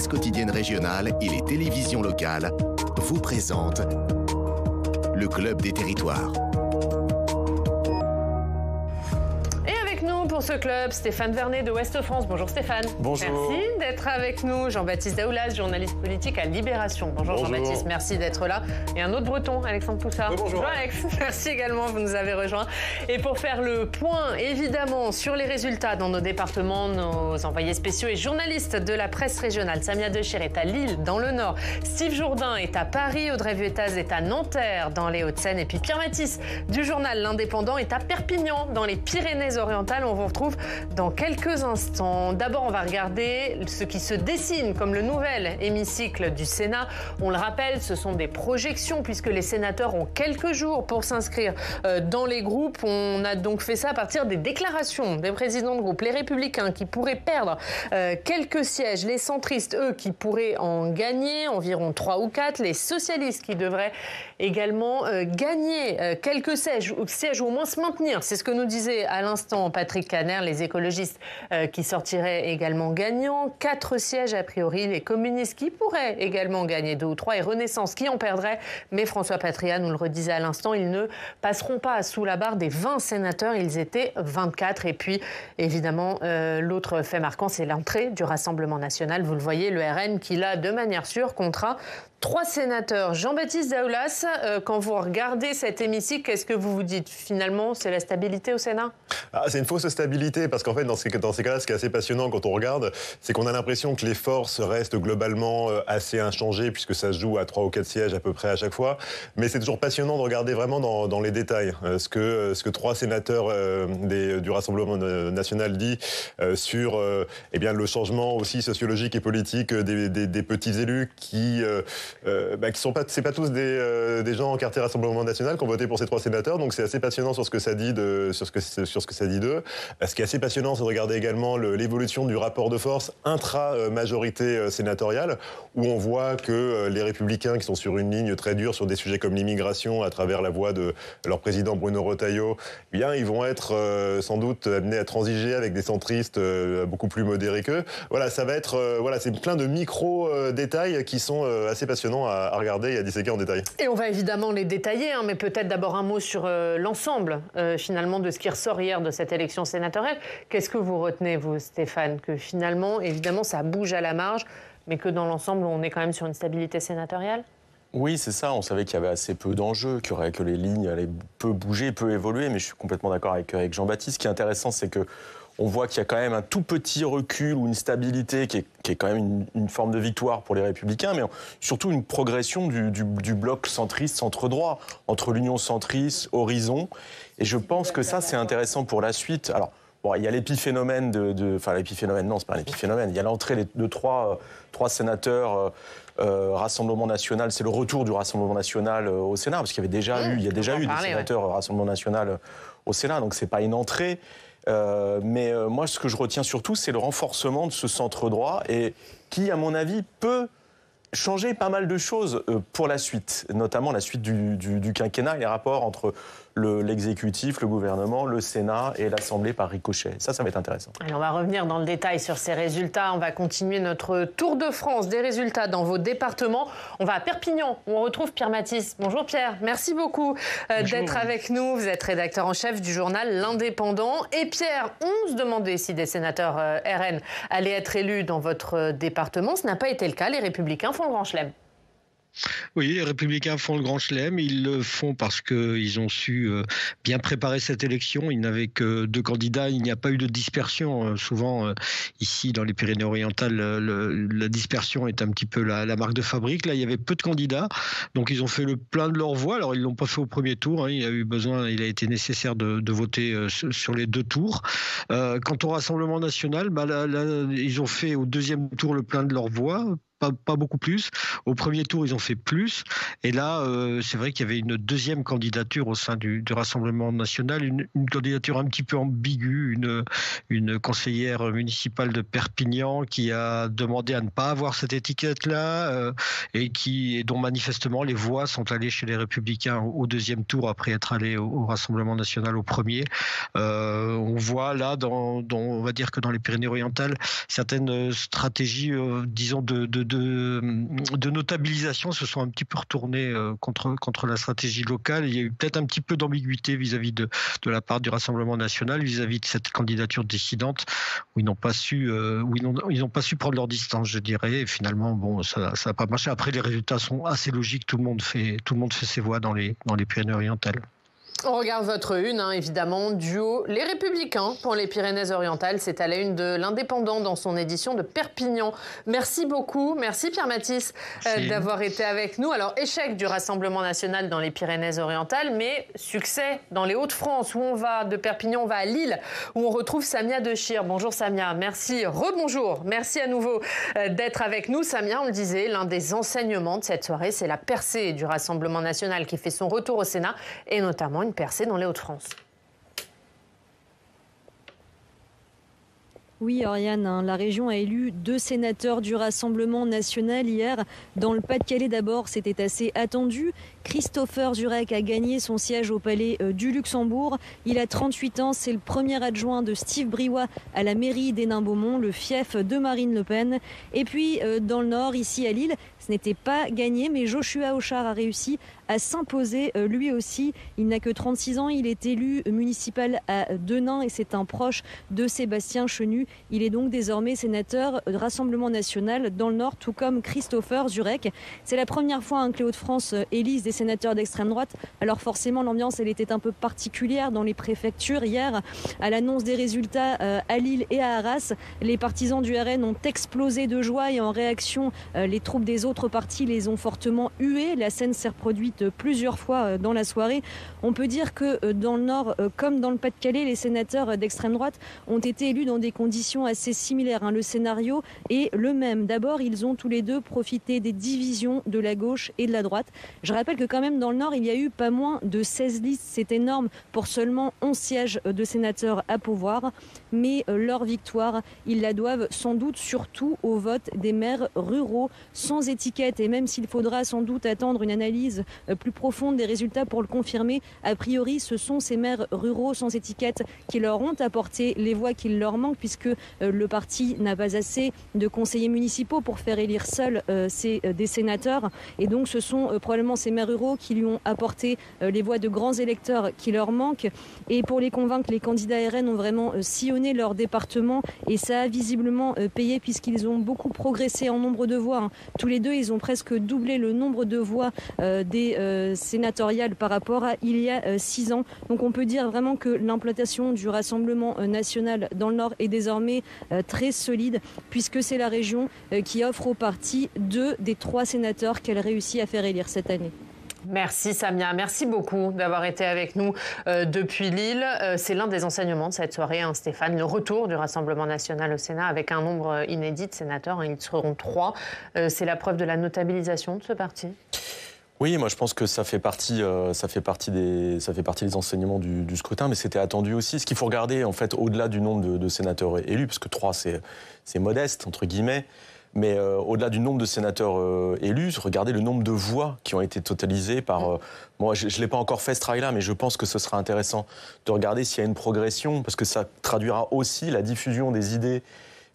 quotidiennes régionales et les télévisions locales vous présentent le Club des Territoires. Pour ce club, Stéphane Vernet de Ouest France. Bonjour Stéphane. Bonjour. Merci d'être avec nous. Jean-Baptiste Daoulas, journaliste politique à Libération. Bonjour Jean-Baptiste, merci d'être là. Et un autre breton, Alexandre Poussard. Oui, bonjour Alex, merci également, vous nous avez rejoints. Et pour faire le point, évidemment, sur les résultats dans nos départements, nos envoyés spéciaux et journalistes de la presse régionale. Samia Decher est à Lille, dans le Nord. Steve Jourdain est à Paris. Audrey Vuettaz est à Nanterre, dans les Hauts-de-Seine. Et puis Pierre Mathis, du journal L'Indépendant, est à Perpignan, dans les Pyrénées-Orientales. On vous retrouve dans quelques instants. D'abord, on va regarder ce qui se dessine comme le nouvel hémicycle du Sénat. On le rappelle, ce sont des projections puisque les sénateurs ont quelques jours pour s'inscrire dans les groupes. On a donc fait ça à partir des déclarations des présidents de groupe. Les Républicains qui pourraient perdre quelques sièges, les centristes, eux, qui pourraient en gagner environ 3 ou 4, les socialistes qui devraient également gagner quelques sièges ou au moins se maintenir. C'est ce que nous disait à l'instant Patrick Caner, les écologistes qui sortiraient également gagnants. 4 sièges a priori, les communistes qui pourraient également gagner 2 ou 3 et Renaissance qui en perdrait. Mais François Patriat nous le redisait à l'instant, ils ne passeront pas sous la barre des 20 sénateurs, ils étaient 24. Et puis évidemment, l'autre fait marquant, c'est l'entrée du Rassemblement national. Vous le voyez, le RN qui là, de manière sûre, comptera 3 sénateurs. Jean-Baptiste Daoulas, quand vous regardez cet hémicycle, qu'est-ce que vous vous dites? Finalement, c'est la stabilité au Sénat? C'est une fausse stabilité, parce qu'en fait, dans ces cas-là, ce qui est assez passionnant quand on regarde, c'est qu'on a l'impression que les forces restent globalement assez inchangées, puisque ça se joue à 3 ou 4 sièges à peu près à chaque fois. Mais c'est toujours passionnant de regarder vraiment dans les détails ce que 3 sénateurs du Rassemblement national dit sur le changement aussi sociologique et politique des petits élus qui sont pas, c'est pas tous des gens encartés Rassemblement national qui ont voté pour ces 3 sénateurs, donc c'est assez passionnant sur ce que ça dit sur ce que ça dit d'eux. Ce qui est assez passionnant, c'est de regarder également l'évolution du rapport de force intra-majorité sénatoriale, où on voit que les Républicains, qui sont sur une ligne très dure sur des sujets comme l'immigration, à travers la voix de leur président Bruno Retailleau, ils vont être sans doute amenés à transiger avec des centristes beaucoup plus modérés qu'eux. Voilà, ça va être c'est plein de micro-détails qui sont assez passionnants à regarder et à disséquer en détail. Et on va évidemment les détailler, mais peut-être d'abord un mot sur l'ensemble finalement de ce qui ressort hier de cette élection sénatoriale. Qu'est-ce que vous retenez, vous, Stéphane? Que finalement, évidemment, ça bouge à la marge, mais que dans l'ensemble, on est quand même sur une stabilité sénatoriale? Oui, c'est ça. On savait qu'il y avait assez peu d'enjeux, que les lignes allaient peu bouger, peu évoluer, mais je suis complètement d'accord avec Jean-Baptiste. Ce qui est intéressant, c'est que on voit qu'il y a quand même un tout petit recul ou une stabilité qui est quand même une forme de victoire pour les Républicains, mais surtout une progression du bloc centriste centre-droit, entre l'Union centriste, Horizon. Et je pense que ça, c'est intéressant pour la suite. Alors, bon, il y a l'épiphénomène l'épiphénomène, non, c'est pas un épiphénomène. Il y a l'entrée de 3 sénateurs Rassemblement national. C'est le retour du Rassemblement national au Sénat, parce qu'il y avait déjà eu des sénateurs Rassemblement national au Sénat, donc c'est pas une entrée. Mais moi, ce que je retiens surtout, c'est le renforcement de ce centre-droit et qui, à mon avis, peut changer pas mal de choses pour la suite, notamment la suite du quinquennat et les rapports entre l'exécutif, le gouvernement, le Sénat et l'Assemblée par ricochet. Ça va être intéressant. Alors on va revenir dans le détail sur ces résultats. On va continuer notre tour de France des résultats dans vos départements. On va à Perpignan, où on retrouve Pierre Mathis. Bonjour Pierre, merci beaucoup d'être avec nous. Vous êtes rédacteur en chef du journal L'Indépendant. Et Pierre, on se demandait si des sénateurs RN allaient être élus dans votre département. Ce n'a pas été le cas. Les Républicains font le grand chelem. Oui, les Républicains font le grand chelem. Ils le font parce qu'ils ont su bien préparer cette élection. Ils n'avaient que 2 candidats. Il n'y a pas eu de dispersion. Souvent, ici, dans les Pyrénées-Orientales, la dispersion est un petit peu la marque de fabrique. Là, il y avait peu de candidats. Donc, ils ont fait le plein de leur voix. Alors, ils ne l'ont pas fait au premier tour. Il a été nécessaire de voter sur les 2 tours. Quant au Rassemblement national, ils ont fait au 2e tour le plein de leur voix. pas beaucoup plus. Au premier tour, ils ont fait plus. Et là, c'est vrai qu'il y avait une deuxième candidature au sein du Rassemblement national, une candidature un petit peu ambiguë, une conseillère municipale de Perpignan qui a demandé à ne pas avoir cette étiquette-là et dont manifestement les voix sont allées chez les Républicains au deuxième tour après être allées au Rassemblement national au premier. On voit là, on va dire que dans les Pyrénées-Orientales, certaines stratégies, disons, de notabilisation se sont un petit peu retournées contre la stratégie locale. Il y a eu peut-être un petit peu d'ambiguïté vis-à-vis de la part du Rassemblement national, vis-à-vis de cette candidature dissidente, où ils n'ont pas su prendre leur distance, je dirais. Et finalement, bon, ça n'a pas marché. Après, les résultats sont assez logiques. Tout le monde fait ses voix dans les Pyrénées-Orientales. On regarde votre une, évidemment, duo Les Républicains pour les Pyrénées-Orientales. C'est à la une de l'Indépendant dans son édition de Perpignan. Merci beaucoup. Merci Pierre Mathis d'avoir été avec nous. Alors, échec du Rassemblement national dans les Pyrénées-Orientales, mais succès dans les Hauts-de-France, où on va de Perpignan, on va à Lille, où on retrouve Samia Dechir. Bonjour Samia, merci, rebonjour. Merci à nouveau d'être avec nous. Samia, on le disait, l'un des enseignements de cette soirée, c'est la percée du Rassemblement national qui fait son retour au Sénat, et notamment une percée dans les Hauts-de-France. Oui, Oriane, la région a élu 2 sénateurs du Rassemblement national hier. Dans le Pas-de-Calais d'abord, c'était assez attendu. Christopher Jurek a gagné son siège au Palais du Luxembourg. Il a 38 ans, c'est le premier adjoint de Steve Briouat à la mairie d'Hénin-Beaumont, le fief de Marine Le Pen. Et puis dans le nord, ici à Lille, ce n'était pas gagné, mais Joshua Auchard a réussi à s'imposer lui aussi. Il n'a que 36 ans, il est élu municipal à Denain et c'est un proche de Sébastien Chenu. Il est donc désormais sénateur du Rassemblement national dans le Nord, tout comme Christopher Jurek. C'est la première fois que les Hauts-de-France élisent des sénateurs d'extrême droite. Alors forcément, l'ambiance, elle était un peu particulière dans les préfectures. Hier, à l'annonce des résultats à Lille et à Arras, les partisans du RN ont explosé de joie et en réaction, les troupes des autres partis les ont fortement hués. La scène s'est reproduite plusieurs fois dans la soirée. On peut dire que dans le Nord, comme dans le Pas-de-Calais, les sénateurs d'extrême droite ont été élus dans des conditions assez similaires. Le scénario est le même. D'abord, ils ont tous les deux profité des divisions de la gauche et de la droite. Je rappelle que quand même dans le Nord, il y a eu pas moins de 16 listes. C'est énorme pour seulement 11 sièges de sénateurs à pourvoir. Mais leur victoire, ils la doivent sans doute surtout au vote des maires ruraux sans étiquette. Et même s'il faudra sans doute attendre une analyse plus profonde des résultats pour le confirmer, a priori, ce sont ces maires ruraux sans étiquette qui leur ont apporté les voix qu'il leur manque, puisque le parti n'a pas assez de conseillers municipaux pour faire élire seuls des sénateurs. Et donc ce sont probablement ces maires ruraux qui lui ont apporté les voix de grands électeurs qui leur manquent. Et pour les convaincre, les candidats RN ont vraiment sillonné leur département et ça a visiblement payé puisqu'ils ont beaucoup progressé en nombre de voix. Tous les deux, ils ont presque doublé le nombre de voix des sénatoriales par rapport à il y a 6 ans. Donc on peut dire vraiment que l'implantation du Rassemblement national dans le Nord est désormais très solide puisque c'est la région qui offre au parti 2 des 3 sénateurs qu'elle réussit à faire élire cette année. Merci Samia, merci beaucoup d'avoir été avec nous depuis Lille. C'est l'un des enseignements de cette soirée, Stéphane, le retour du Rassemblement national au Sénat avec un nombre inédit de sénateurs, ils seront 3. C'est la preuve de la notabilisation de ce parti ? Oui, moi je pense que ça fait partie des enseignements du scrutin, mais c'était attendu aussi. Ce qu'il faut regarder, en fait, au-delà du nombre de sénateurs élus, parce que 3 c'est modeste, entre guillemets, mais au-delà du nombre de sénateurs élus, regardez le nombre de voix qui ont été totalisées par... moi, je ne l'ai pas encore fait ce travail-là, mais je pense que ce sera intéressant de regarder s'il y a une progression, parce que ça traduira aussi la diffusion des idées,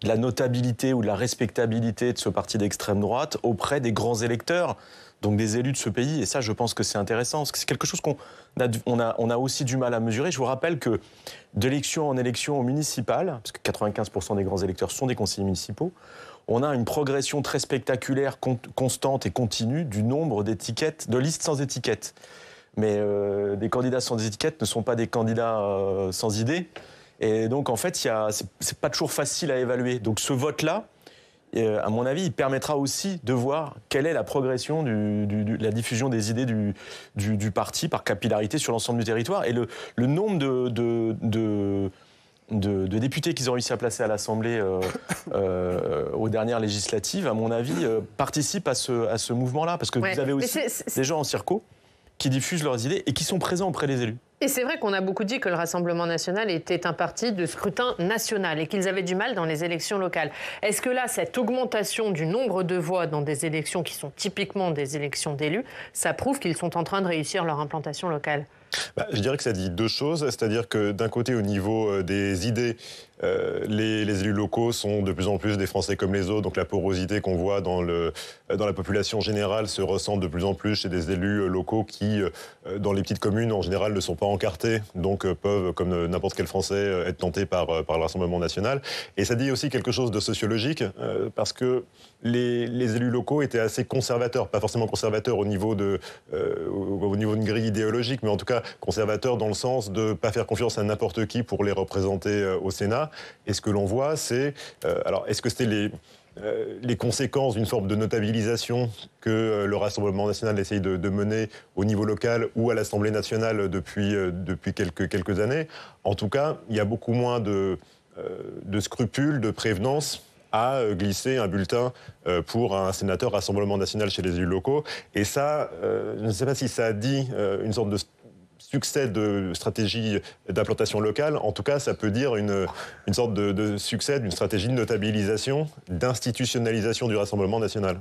de la notabilité ou de la respectabilité de ce parti d'extrême droite auprès des grands électeurs, donc des élus de ce pays. Et ça, je pense que c'est intéressant, parce que c'est quelque chose qu'on a aussi du mal à mesurer. Je vous rappelle que d'élection en élection municipale, parce que 95% des grands électeurs sont des conseillers municipaux, on a une progression très spectaculaire, constante et continue du nombre d'étiquettes, de listes sans étiquette. Mais des candidats sans étiquette ne sont pas des candidats sans idées. Et donc, en fait, c'est pas toujours facile à évaluer. Donc, ce vote-là, à mon avis, il permettra aussi de voir quelle est la progression de la diffusion des idées du parti par capillarité sur l'ensemble du territoire. Et le nombre de députés qu'ils ont réussi à placer à l'Assemblée aux dernières législatives, à mon avis, participent à ce mouvement-là. Parce que vous avez aussi des gens en circo qui diffusent leurs idées et qui sont présents auprès des élus. Et c'est vrai qu'on a beaucoup dit que le Rassemblement national était un parti de scrutin national et qu'ils avaient du mal dans les élections locales. Est-ce que là, cette augmentation du nombre de voix dans des élections qui sont typiquement des élections d'élus, ça prouve qu'ils sont en train de réussir leur implantation locale ? Je dirais que ça dit deux choses, c'est-à-dire que d'un côté, au niveau des idées, les élus locaux sont de plus en plus des Français comme les autres, donc la porosité qu'on voit dans la population générale se ressent de plus en plus chez des élus locaux qui, dans les petites communes, en général, ne sont pas encartés, donc peuvent, comme n'importe quel Français, être tentés par le Rassemblement national. Et ça dit aussi quelque chose de sociologique, parce que les élus locaux étaient assez conservateurs, pas forcément conservateurs au niveau d'une grille idéologique, mais en tout cas conservateurs dans le sens de ne pas faire confiance à n'importe qui pour les représenter au Sénat. Et ce que l'on voit, c'est... alors, est-ce que c'était les conséquences d'une forme de notabilisation que le Rassemblement national essaye de mener au niveau local ou à l'Assemblée nationale depuis quelques années? En tout cas, il y a beaucoup moins de scrupules, de prévenance à glisser un bulletin pour un sénateur Rassemblement national chez les élus locaux. Et ça, je ne sais pas si ça a dit une sorte de succès de stratégie d'implantation locale. En tout cas, ça peut dire une sorte de succès d'une stratégie de notabilisation, d'institutionnalisation du Rassemblement national.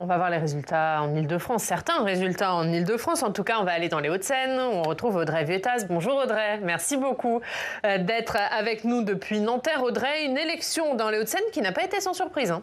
On va voir les résultats en Ile-de-France, certains résultats en Ile-de-France. En tout cas, on va aller dans les Hauts-de-Seine, où on retrouve Audrey Vuettas. Bonjour Audrey, merci beaucoup d'être avec nous depuis Nanterre. Audrey, une élection dans les Hauts-de-Seine qui n'a pas été sans surprise.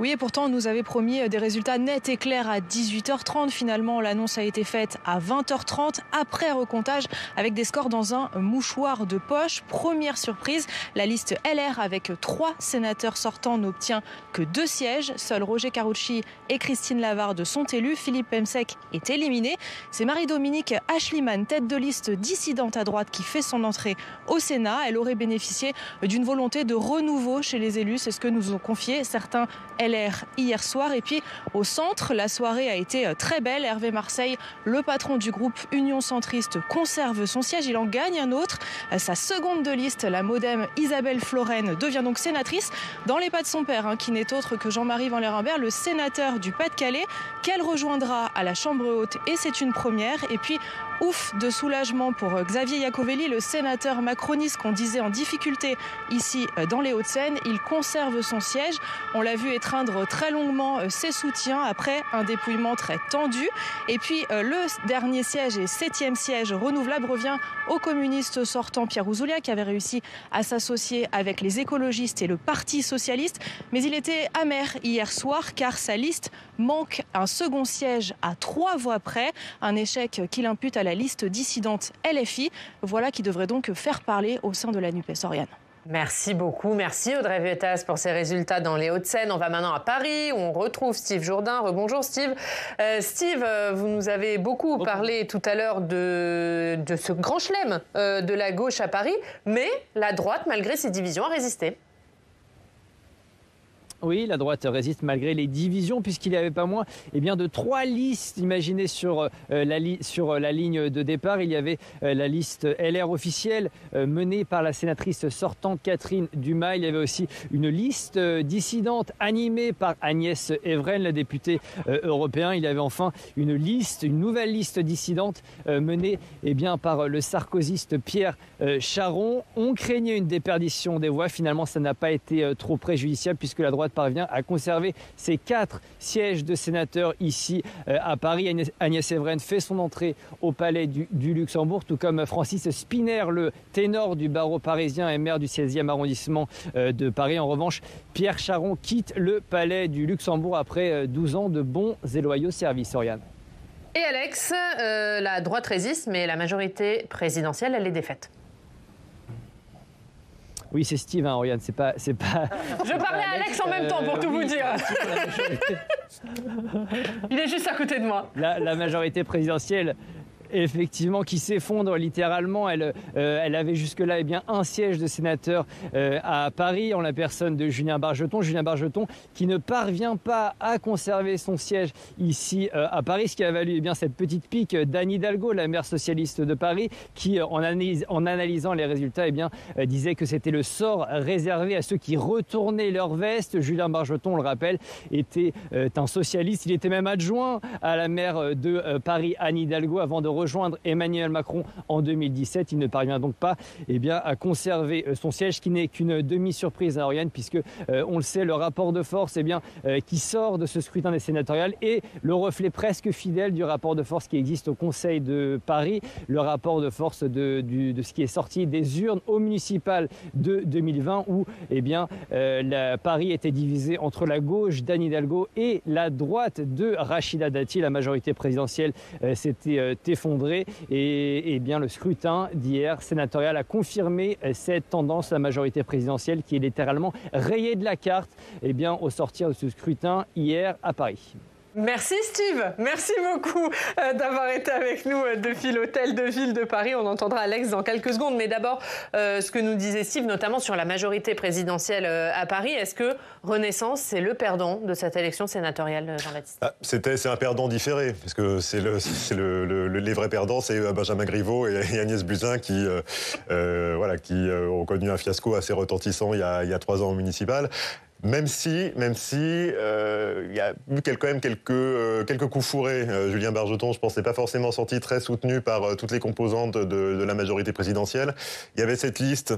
Oui, et pourtant, on nous avait promis des résultats nets et clairs à 18h30. Finalement, l'annonce a été faite à 20h30, après recomptage, avec des scores dans un mouchoir de poche. Première surprise, la liste LR, avec 3 sénateurs sortants, n'obtient que 2 sièges. Seuls Roger Carucci et Christine Lavarde sont élus. Philippe Pemsek est éliminé. C'est Marie-Dominique Ashliman, tête de liste dissidente à droite, qui fait son entrée au Sénat. Elle aurait bénéficié d'une volonté de renouveau chez les élus. C'est ce que nous ont confié certains LR hier soir. Et puis au centre, la soirée a été très belle. Hervé Marseille, le patron du groupe Union Centriste, conserve son siège. Il en gagne un autre. Sa seconde de liste, la modem Isabelle Florennes, devient donc sénatrice dans les pas de son père, qui n'est autre que Jean-Marie Van Lerenbergh, le sénateur du Pas-de-Calais, qu'elle rejoindra à la Chambre haute, et c'est une première. Et puis ouf de soulagement pour Xavier Iacovelli, le sénateur macroniste qu'on disait en difficulté ici dans les Hauts-de-Seine. Il conserve son siège. On l'a vu étreindre très longuement ses soutiens après un dépouillement très tendu. Et puis le dernier siège et 7e siège renouvelable revient au communiste sortant Pierre Ouzoulias, qui avait réussi à s'associer avec les écologistes et le Parti socialiste. Mais il était amer hier soir, car sa liste manque un second siège à 3 voix près. Un échec qu'il impute à la liste dissidente LFI. Voilà qui devrait donc faire parler au sein de la NUPES. Oriane. Merci beaucoup. Merci Audrey Vuettas pour ces résultats dans les Hauts-de-Seine. On va maintenant à Paris où on retrouve Steve Jourdain. Rebonjour Steve. Steve, vous nous avez beaucoup parlé tout à l'heure de ce grand chelem de la gauche à Paris, mais la droite, malgré ses divisions, a résisté. Oui, la droite résiste malgré les divisions, puisqu'il n'y avait pas moins de 3 listes imaginées sur la ligne de départ. Il y avait la liste LR officielle menée par la sénatrice sortante Catherine Dumas. Il y avait aussi une liste dissidente animée par Agnès Evren, la députée européen. Il y avait enfin une nouvelle liste dissidente menée par le sarkozyste Pierre Charon. On craignait une déperdition des voix. Finalement, ça n'a pas été trop préjudiciable, puisque la droite parvient à conserver ses 4 sièges de sénateurs ici à Paris. Agnès Evren fait son entrée au Palais du Luxembourg, tout comme Francis Spinner, le ténor du barreau parisien et maire du 16e arrondissement de Paris. En revanche, Pierre Charon quitte le Palais du Luxembourg après 12 ans de bons et loyaux services. Oriane. Et Alex, la droite résiste, mais la majorité présidentielle, elle est défaite. Oui, c'est Steve, Oriane, c'est pas... Je parlais à Alex en même temps, pour tout vous dire. Il est juste à côté de moi. La majorité présidentielle effectivement, qui s'effondre littéralement. Elle avait jusque-là un siège de sénateur à Paris, en la personne de Julien Bargeton. Julien Bargeton qui ne parvient pas à conserver son siège ici à Paris, ce qui a valu cette petite pique d'Anne Hidalgo, la maire socialiste de Paris, qui en analysant les résultats disait que c'était le sort réservé à ceux qui retournaient leur veste. Julien Bargeton, on le rappelle, était un socialiste. Il était même adjoint à la maire de Paris, Anne Hidalgo, avant de rejoindre Emmanuel Macron en 2017. Il ne parvient donc pas à conserver son siège, qui n'est qu'une demi-surprise à Oriane, puisque on le sait, le rapport de force qui sort de ce scrutin des sénatoriales est le reflet presque fidèle du rapport de force qui existe au Conseil de Paris, le rapport de force de ce qui est sorti des urnes au municipal de 2020, où Paris était divisé entre la gauche d'Anne Hidalgo et la droite de Rachida Dati. La majorité présidentielle s'était effondrée et le scrutin d'hier sénatorial a confirmé cette tendance. La majorité présidentielle qui est littéralement rayée de la carte au sortir de ce scrutin hier à Paris. Merci Steve, merci beaucoup d'avoir été avec nous depuis l'hôtel de ville de Paris. On entendra Alex dans quelques secondes, mais d'abord ce que nous disait Steve, notamment sur la majorité présidentielle à Paris. Est-ce que Renaissance, c'est le perdant de cette élection sénatoriale, Jean-Baptiste ? C'est un perdant différé, parce que les vrais perdants, c'est Benjamin Griveaux et Agnès Buzyn qui ont connu un fiasco assez retentissant il y a 3 ans au municipal. Même si il y a eu quand même quelques coups fourrés. Julien Bargeton, je pense, n'est pas forcément sorti très soutenu par toutes les composantes de la majorité présidentielle. Il y avait cette liste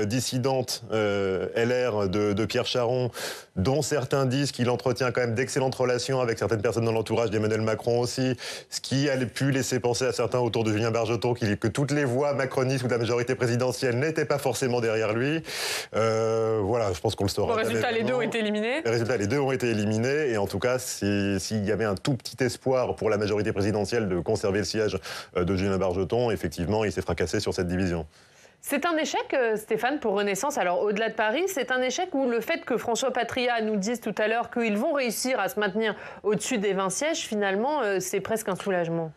dissidente LR de Pierre Charon, dont certains disent qu'il entretient quand même d'excellentes relations avec certaines personnes dans l'entourage d'Emmanuel Macron aussi, ce qui a pu laisser penser à certains autour de Julien Bargeton que toutes les voix macronistes ou de la majorité présidentielle n'étaient pas forcément derrière lui. Je pense qu'on le saura. Les deux ont été éliminés. Les deux ont été éliminés. Et en tout cas, s'il y avait un tout petit espoir pour la majorité présidentielle de conserver le siège de Julien Bargeton, effectivement, il s'est fracassé sur cette division. C'est un échec, Stéphane, pour Renaissance. Alors, au-delà de Paris, c'est un échec où le fait que François Patriat nous dise tout à l'heure qu'ils vont réussir à se maintenir au-dessus des 20 sièges, finalement, c'est presque un soulagement.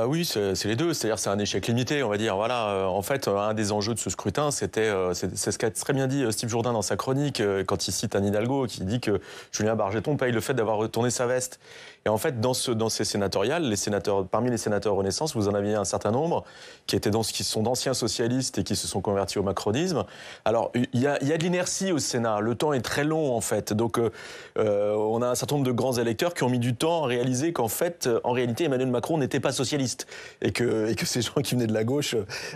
Oui, c'est les deux. C'est-à-dire c'est un échec limité, on va dire. Voilà. En fait, un des enjeux de ce scrutin, c'est ce qu'a très bien dit Steve Jourdain dans sa chronique quand il cite Anne Hidalgo, qui dit que Julien Bargeton paye le fait d'avoir retourné sa veste. Et en fait, dans ces sénatoriales, parmi les sénateurs Renaissance, vous en aviez un certain nombre qui sont d'anciens socialistes et qui se sont convertis au macronisme. Alors, il y a de l'inertie au Sénat. Le temps est très long, en fait. Donc, on a un certain nombre de grands électeurs qui ont mis du temps à réaliser qu'en fait, en réalité, Emmanuel Macron n'était pas socialiste. Et que ces gens qui venaient de la gauche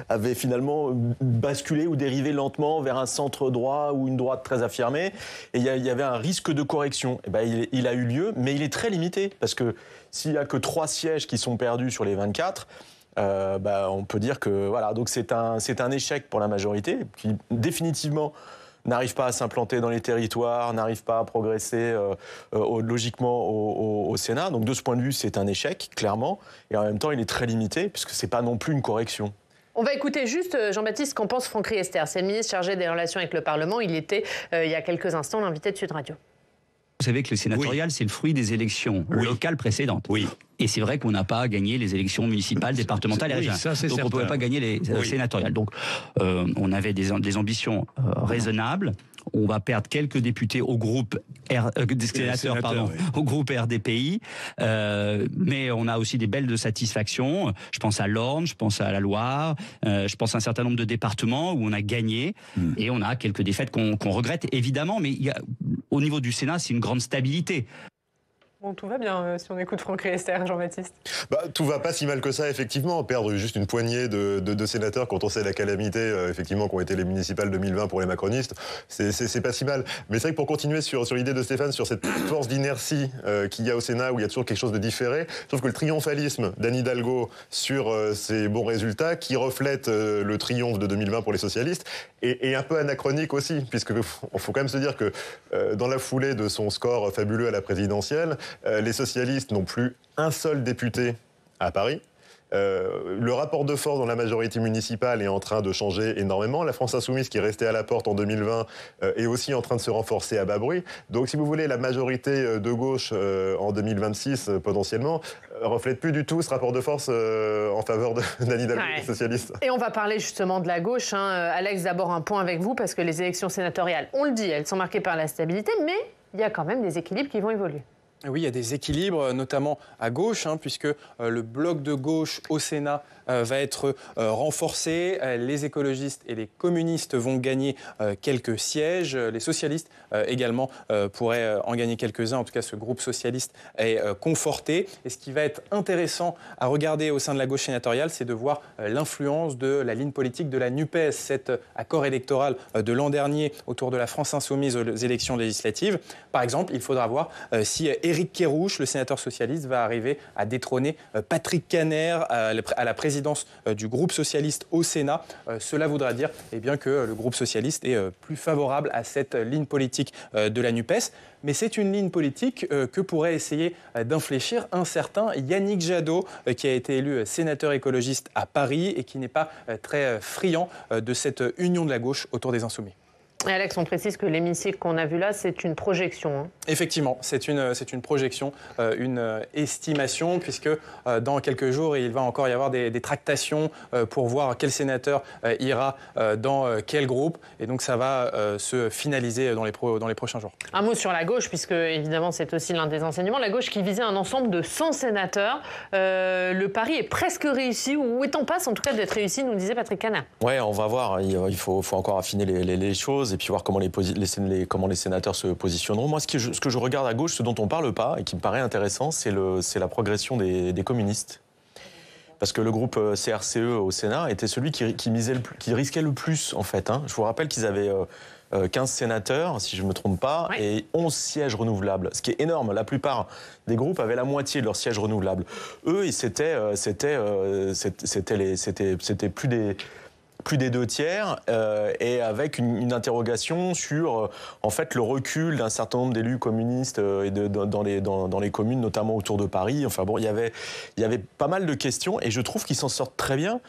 avaient finalement basculé ou dérivé lentement vers un centre droit ou une droite très affirmée. Et il y avait un risque de correction. Il a eu lieu, mais il est très limité. Parce que s'il n'y a que 3 sièges qui sont perdus sur les 24, on peut dire que voilà. Donc c'est un échec pour la majorité qui définitivement n'arrive pas à s'implanter dans les territoires, n'arrive pas à progresser logiquement au Sénat. Donc de ce point de vue, c'est un échec, clairement. Et en même temps, il est très limité, puisque ce n'est pas non plus une correction. On va écouter juste, Jean-Baptiste, qu'en pense Franck Riester. C'est le ministre chargé des relations avec le Parlement. Il était, il y a quelques instants, l'invité de Sud Radio. Vous savez que le sénatorial, c'est le fruit des élections locales précédentes. Oui. Et c'est vrai qu'on n'a pas gagné les élections municipales, départementales et régionales. Donc on ne pouvait pas gagner les sénatoriales. Donc on avait des ambitions raisonnables. On va perdre quelques députés au groupe au groupe RDPI, mais on a aussi des belles satisfactions. Je pense à l'Orne, je pense à la Loire, je pense à un certain nombre de départements où on a gagné et on a quelques défaites qu'on regrette évidemment, mais au niveau du Sénat, c'est une grande stabilité. Bon, tout va bien si on écoute Franck Riester, Jean-Baptiste. Tout va pas si mal que ça, effectivement. Perdre juste une poignée de sénateurs quand on sait la calamité, effectivement, qu'ont été les municipales 2020 pour les macronistes, c'est pas si mal. Mais c'est vrai que pour continuer sur l'idée de Stéphane, sur cette force d'inertie qu'il y a au Sénat, où il y a toujours quelque chose de différé, je trouve que le triomphalisme d'Anne Hidalgo sur ces bons résultats, qui reflète le triomphe de 2020 pour les socialistes, est un peu anachronique aussi, puisque faut quand même se dire que dans la foulée de son score fabuleux à la présidentielle, les socialistes n'ont plus un seul député à Paris. Le rapport de force dans la majorité municipale est en train de changer énormément. La France Insoumise, qui est restée à la porte en 2020, est aussi en train de se renforcer à bas bruit. Donc, si vous voulez, la majorité de gauche en 2026, potentiellement, reflète plus du tout ce rapport de force en faveur d'Anne Hidalgo, les socialistes. Et on va parler justement de la gauche. Alex, d'abord un point avec vous, parce que les élections sénatoriales, on le dit, elles sont marquées par la stabilité, mais il y a quand même des équilibres qui vont évoluer. Oui, il y a des équilibres, notamment à gauche, puisque le bloc de gauche au Sénat va être renforcé. Les écologistes et les communistes vont gagner quelques sièges. Les socialistes également pourraient en gagner quelques-uns. En tout cas, ce groupe socialiste est conforté. Et ce qui va être intéressant à regarder au sein de la gauche sénatoriale, c'est de voir l'influence de la ligne politique de la NUPES, cet accord électoral de l'an dernier autour de la France Insoumise aux élections législatives. Par exemple, il faudra voir si Éric Kerrouche, le sénateur socialiste, va arriver à détrôner Patrick Kanner à la présidence du groupe socialiste au Sénat. Cela voudra dire que le groupe socialiste est plus favorable à cette ligne politique de la NUPES. Mais c'est une ligne politique que pourrait essayer d'infléchir un certain Yannick Jadot, qui a été élu sénateur écologiste à Paris et qui n'est pas très friand de cette union de la gauche autour des Insoumis. Et Alex, on précise que l'hémicycle qu'on a vu là, c'est une projection. Effectivement, c'est une projection, une estimation, puisque dans quelques jours, il va encore y avoir des tractations pour voir quel sénateur ira dans quel groupe. Et donc, ça va se finaliser dans les prochains jours. Un mot sur la gauche, puisque évidemment, c'est aussi l'un des enseignements. La gauche qui visait un ensemble de 100 sénateurs. Le pari est prestre réussi, ou est en passe en tout cas d'être réussi, nous disait Patrick Kanner. Ouais, on va voir. Il faut encore affiner les choses et puis voir comment les sénateurs se positionneront. Moi, ce que je regarde à gauche, ce dont on ne parle pas et qui me paraît intéressant, c'est la progression des communistes. Parce que le groupe CRCE au Sénat était celui qui risquait le plus, en fait. Je vous rappelle qu'ils avaient 15 sénateurs, si je ne me trompe pas, et 11 sièges renouvelables, ce qui est énorme. La plupart des groupes avaient la moitié de leurs sièges renouvelables. Eux, c'était plus des 2 tiers, et avec une interrogation sur en fait le recul d'un certain nombre d'élus communistes dans les communes, notamment autour de Paris. Enfin bon, il y avait pas mal de questions et je trouve qu'ils s'en sortent très bien.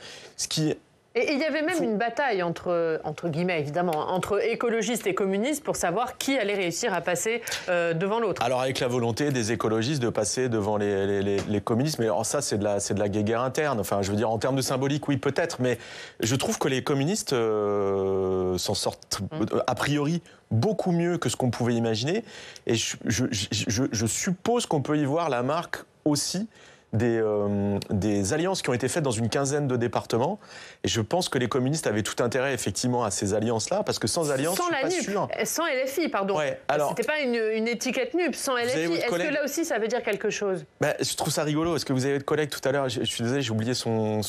Et il y avait même une bataille entre guillemets, évidemment, entre écologistes et communistes pour savoir qui allait réussir à passer devant l'autre. Alors avec la volonté des écologistes de passer devant les communistes, mais ça c'est de la guéguerre interne. Enfin, je veux dire, en termes de symbolique, oui peut-être, mais je trouve que les communistes s'en sortent a priori beaucoup mieux que ce qu'on pouvait imaginer. Et je suppose qu'on peut y voir la marque aussi des alliances qui ont été faites dans une quinzaine de départements. Et je pense que les communistes avaient tout intérêt, effectivement, à ces alliances-là, parce que sans alliance, je suis pas sûr. Sans LFI, pardon. Ouais, alors, c'était pas une étiquette NUP, sans LFI. Est-ce que là aussi, ça veut dire quelque chose? Je trouve ça rigolo. Est-ce que vous avez votre collègue tout à l'heure, je suis désolé, j'ai oublié son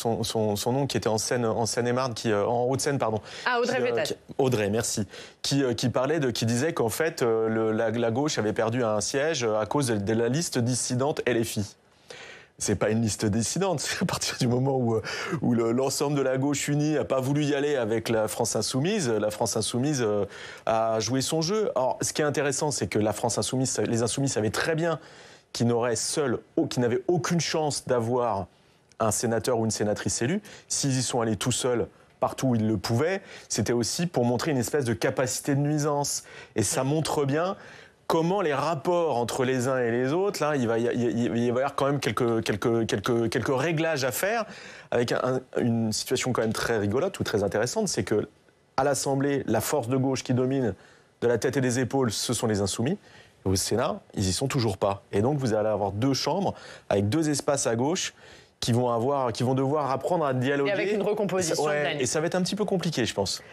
nom, qui était en Seine-et-Marne, en Haute-Seine, pardon. Ah, Audrey Pétage. Audrey, merci. Qui disait qu'en fait, la gauche avait perdu un siège à cause de la liste dissidente LFI. C'est pas une liste dissidente, c'est à partir du moment où l'ensemble de la gauche unie n'a pas voulu y aller avec la France Insoumise. La France Insoumise a joué son jeu. Alors, ce qui est intéressant, c'est que les Insoumis savaient très bien qu'ils n'avaient aucune chance d'avoir un sénateur ou une sénatrice élue. S'ils y sont allés tout seuls, partout où ils le pouvaient, c'était aussi pour montrer une espèce de capacité de nuisance. Et ça montre bien comment les rapports entre les uns et les autres, là, il va y avoir quand même quelques réglages à faire, avec une situation quand même très rigolote ou très intéressante, c'est que à l'Assemblée, la force de gauche qui domine de la tête et des épaules, ce sont les Insoumis. Et au Sénat, ils y sont toujours pas. Et donc vous allez avoir 2 chambres avec 2 espaces à gauche qui vont devoir apprendre à dialoguer. Et avec une recomposition. Et ça va être un petit peu compliqué, je pense.